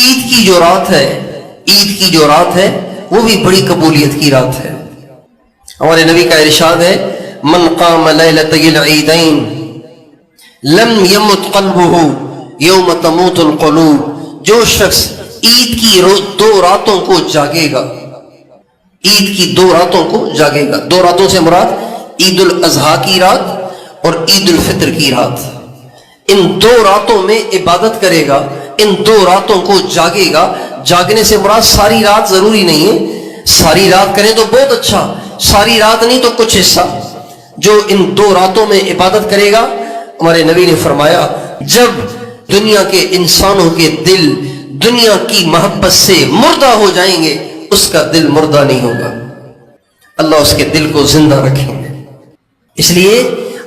عید کی جو رات ہے، عید کی جو رات ہے وہ بھی بڑی قبولیت کی رات ہے۔ ہمارے نبی کا ارشاد ہے من قام لیلۃ العیدین لم یمت قلبہ یوم تموت القلوب، جو شخص عید کی دو راتوں کو جاگے گا، عید کی دو راتوں کو جاگے گا، دو راتوں سے مراد عید الاضحیٰ کی رات اور عید الفطر کی رات، ان دو راتوں میں عبادت کرے گا، ان دو راتوں کو جاگے گا۔ جاگنے سے مراد ساری رات ضروری نہیں ہے، ساری رات کریں تو بہت اچھا، ساری رات نہیں تو کچھ حصہ، جو ان دو راتوں میں عبادت کرے گا، ہمارے نبی نے فرمایا جب دنیا کے انسانوں کے دل دنیا کی محبت سے مردہ ہو جائیں گے، اس کا دل مردہ نہیں ہوگا، اللہ اس کے دل کو زندہ رکھیں گے۔ اس لیے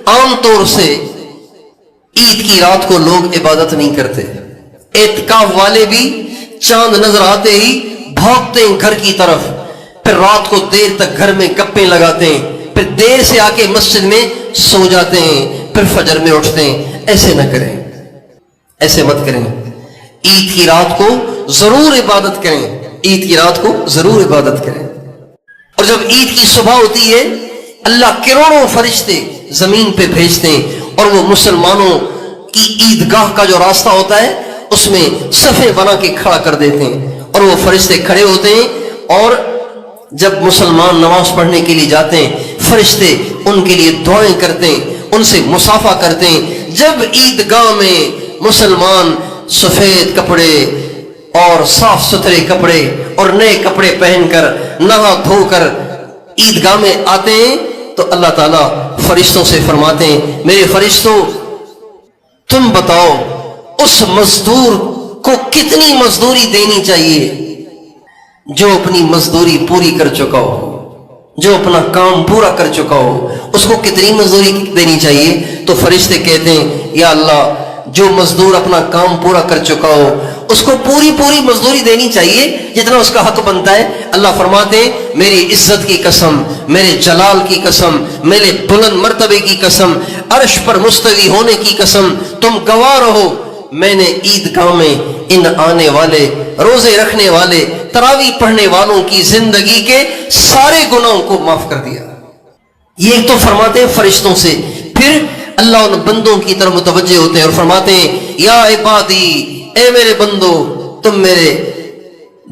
عام طور سے عید کی رات کو لوگ عبادت نہیں کرتے، اعتکاف والے بھی چاند نظر آتے ہی بھاگتے ہیں گھر کی طرف، پھر رات کو دیر تک گھر میں گپیں لگاتے ہیں، پھر دیر سے آ کے مسجد میں سو جاتے ہیں، پھر فجر میں اٹھتے ہیں۔ ایسے نہ کریں، ایسے مت کریں، عید کی رات کو ضرور عبادت کریں، عید کی رات کو ضرور عبادت کریں۔ اور جب عید کی صبح ہوتی ہے اللہ کروڑوں فرشتے زمین پہ بھیجتے ہیں اور وہ مسلمانوں کی عیدگاہ کا جو راستہ ہوتا ہے اس میں صفیں بنا کے کھڑا کر دیتے ہیں، اور وہ فرشتے کھڑے ہوتے ہیں، اور جب مسلمان نماز پڑھنے کے لیے جاتے ہیں فرشتے ان کے لیے دعائیں کرتے ہیں، ان سے مصافحہ کرتے ہیں۔ جب عیدگاہ میں مسلمان سفید کپڑے اور صاف ستھرے کپڑے اور نئے کپڑے پہن کر نہا دھو کر عیدگاہ میں آتے ہیں تو اللہ تعالیٰ فرشتوں سے فرماتے ہیں میرے فرشتوں تم بتاؤ اس مزدور کو کتنی مزدوری دینی چاہیے جو اپنی مزدوری پوری کر چکا ہو، جو اپنا کام پورا کر چکا ہو، اس کو کتنی مزدوری دینی چاہیے؟ تو فرشتے کہتے ہیں یا اللہ جو مزدور اپنا کام پورا کر چکا ہو اس کو پوری مزدوری دینی چاہیے جتنا اس کا حق بنتا ہے۔ اللہ فرماتے ہیں میری عزت کی قسم، میرے جلال کی قسم، میرے بلند مرتبے کی قسم، عرش پر مستوی ہونے کی قسم، تم گواہ رہو میں نے عیدگاہ میں ان آنے والے روزے رکھنے والے تراویح پڑھنے والوں کی زندگی کے سارے گناہوں کو معاف کر دیا۔ یہ تو فرماتے ہیں فرشتوں سے، پھر اللہ ان بندوں کی طرف متوجہ ہوتے ہیں اور فرماتے ہیں یا عبادی، اے میرے بندو تم میرے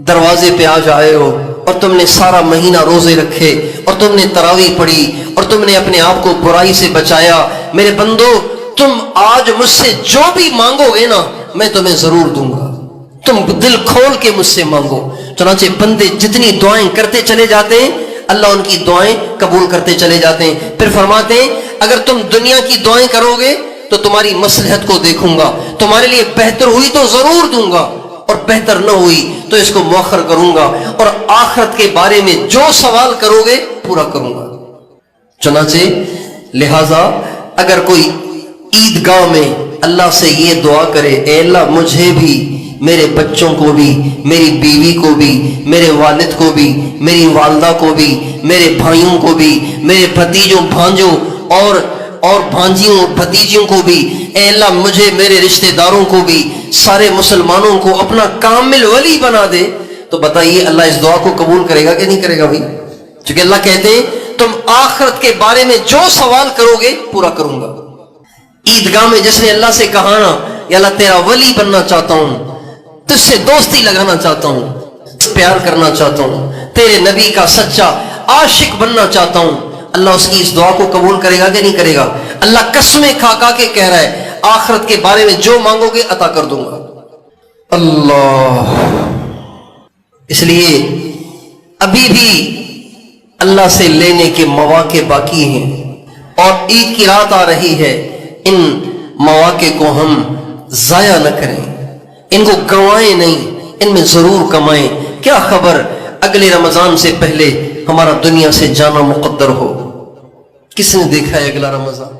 دروازے پہ آج آئے ہو اور تم نے سارا مہینہ روزے رکھے اور تم نے تراویح پڑھی اور تم نے اپنے آپ کو برائی سے بچایا، میرے بندو تم آج مجھ سے جو بھی مانگو گے نا میں تمہیں ضرور دوں گا، تم دل کھول کے مجھ سے مانگو۔ چنانچہ بندے جتنی دعائیں کرتے چلے جاتے ہیں اللہ ان کی دعائیں قبول کرتے چلے جاتے ہیں۔ پھر فرماتے ہیں اگر تم دنیا کی دعائیں کرو گے تو تمہاری مصلحت کو دیکھوں گا، تمہارے لیے بہتر ہوئی تو ضرور دوں گا اور بہتر نہ ہوئی تو اس کو مؤخر کروں گا، اور آخرت کے بارے میں جو سوال کرو گے پورا کروں گا۔ چنانچہ لہذا اگر کوئی عیدگاہ میں اللہ سے یہ دعا کرے اے اللہ مجھے بھی، میرے بچوں کو بھی، میری بیوی کو بھی، میرے والد کو بھی، میری والدہ کو بھی، میرے بھائیوں کو بھی، میرے بھتیجوں بھانجوں اور بھانجیوں بھتیجیوں کو بھی، اے اللہ مجھے میرے رشتہ داروں کو بھی، سارے مسلمانوں کو اپنا کامل ولی بنا دے، تو بتائیے اللہ اس دعا کو قبول کرے گا کہ نہیں کرے گا بھائی؟ چونکہ اللہ کہتے ہیں تم آخرت کے بارے میں جو سوال کرو گے پورا کروں گا۔ عیدگاہ میں جس نے اللہ سے کہا نا یا اللہ تیرا ولی بننا چاہتا ہوں، تجھ سے دوستی لگانا چاہتا ہوں، پیار کرنا چاہتا ہوں، تیرے نبی کا سچا عاشق بننا چاہتا ہوں، اللہ اس کی اس دعا کو قبول کرے گا کہ نہیں کرے گا؟ اللہ قسمیں کھا کے کہہ رہا ہے آخرت کے بارے میں جو مانگو گے عطا کر دوں گا۔ اللہ، اس لیے ابھی بھی اللہ سے لینے کے مواقع باقی ہیں اور عید کی رات آ رہی ہے، ان مواقع کو ہم ضائع نہ کریں، ان کو گنوائیں نہیں، ان میں ضرور کمائیں۔ کیا خبر اگلے رمضان سے پہلے ہمارا دنیا سے جانا مقدر ہو؟ کس نے دیکھا ہے اگلا رمضان؟